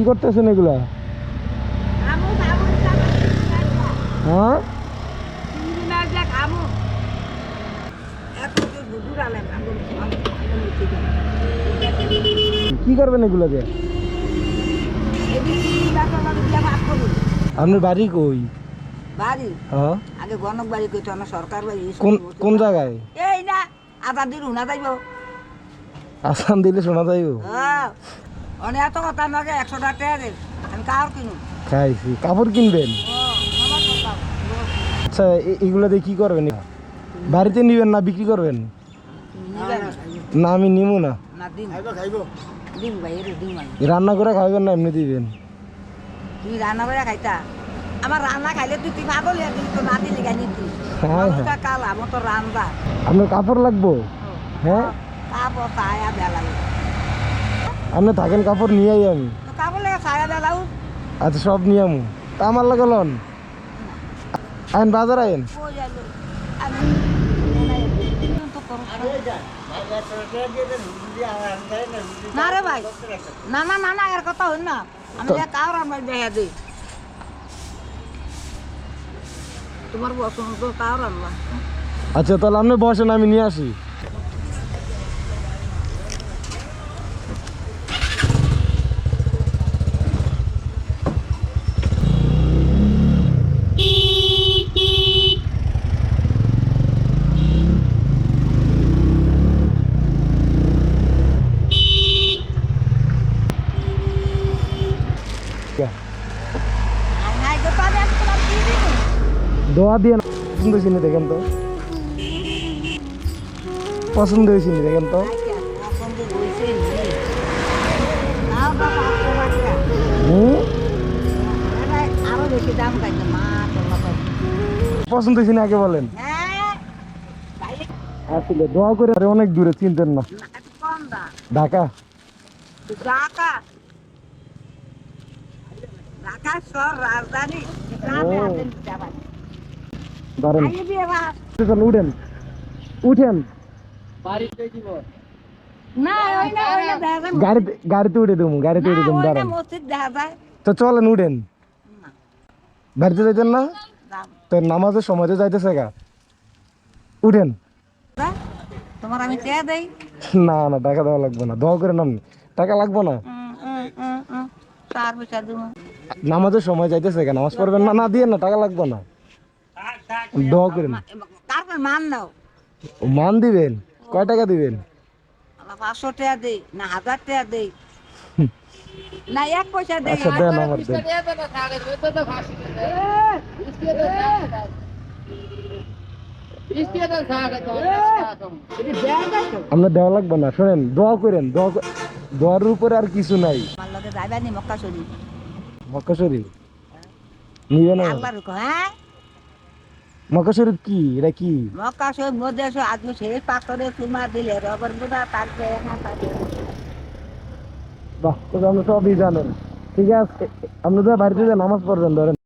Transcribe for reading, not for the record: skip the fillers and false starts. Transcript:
করতেছেন এগুলা? হ্যাঁ, কি করবেন এগুলাকে? আপনার বাড়ি কই? বাড়ি হ্যাঁ, আগে গণক বাড়ি কইতো না সরকার বাড়ি। কোন জায়গায়? এই না আদা দিন উনা যাইব। আসান দিলে শোনা যাইব? অনেক এত কথা আমাকে 100 টাকা দেন, আমি কার কিনু? খাইছি। কাপড় কিনবেন? আচ্ছা, এগুলা দিয়ে কি করবেন? বাড়িতে নিবেন না বিক্রি করবেন? না, আমি নিবো না। দিন ভাই দিন ভাই রান্না করে খাইবেন না এমনি দিবেন? তুই রান্না করে খাইতা? আমার রান্না খাইলে তুই পাগল হয়ে গেলি, তো না দিলি গানি তুই। হ্যাঁ হ্যাঁ, কাল আমার তো রান্না আপনার কাপড় লাগবো? হ্যাঁ, কাপড় ছায়া বেলা আপনি থাকেন, কাপড় নিয়ে আই আমি। তো কাপড় লেগে ছায়া বেলাও আচ্ছা, সব নিয়ে আমু। তা আমার লাগে লন, আইন বাজার আইন। কই যাইলো আমি তো করব না রে ভাই। না না না না, এর কথা হই না। আমি কার আমরা দেখা দিই তোমার পছন্দ কার আনবা। আচ্ছা, তাহলে আপনি বসেন, আমি নিয়ে আসি। নাই গো পাবে আমি তোমার কি দিই। দোয়া দিয়ে না, পছন্দ হয়েছে নি দেখেন তো, পছন্দ হয়েছে নি দেখেন তো। পছন্দ হইছে নি নাও বাবা বাবা হুম, আরো বেশি দাম চাইছে মা তোমার। পছন্দ হয়েছে না আগে বলেন। হ্যাঁ ভাই আসলে দোয়া করে, আরে অনেক দূরে, চিনতেন না। একটু কম দাম। ঢাকা। ঢাকা ঢাকা শহর রাজধানী। দাঁড়ান, উঠেন উঠেন, না ওই না ওই না দেখা যায় গাড়িতে উঠে দেবো, গাড়িতে উঠে দেবো। দাঁড়ান, মসজিদ দেখা যায়। তো চলেন, উঠেন। না, বাড়িতে যাইতেন না? দাম তো নামাজের সময়তে যাইতেছে গা, উঠেন। না, তোমার আমি চেয়ে দেই। না না, টাকা দেওয়া লাগবে না, দোয়া করে নাম, টাকা লাগবে না। চার পয়সা দেবো। নামাজের সময় যাইতেছে গা, নামাজ পড়বেন না, না দিয়ে না, টাকা লাগবে না, দোয়া করেন। তারপর মান নাও। মান দিবেন? কয় টাকা দিবেন? 500 টাকা দেই না 1000 টাকা দেই না 1 পয়সা দেই। আচ্ছা, দেন আমার, দেন। আপনার দেওয়া লাগবে না, শোনেন, দোয়া করেন, দোয়ার উপরে আর কিছু নাই। আমার লগে যাইবা নি মক্কা শরীফ? মক্কা শরীফ নিবে না? আল্লাহর হুকুম। হ্যাঁ, মক্কা শরীফ কি, এটা কি? মক্কা শরীফ মধ্যে আদমি শেষ পাথরে চুমা দিলে রবার বুদা থাকবে না থাকবে। বাহ, তো আপনি সবই জানেন। ঠিক আছে, আপনি তো বাড়িতে যে নামাজ পড়বেন, ধরেন।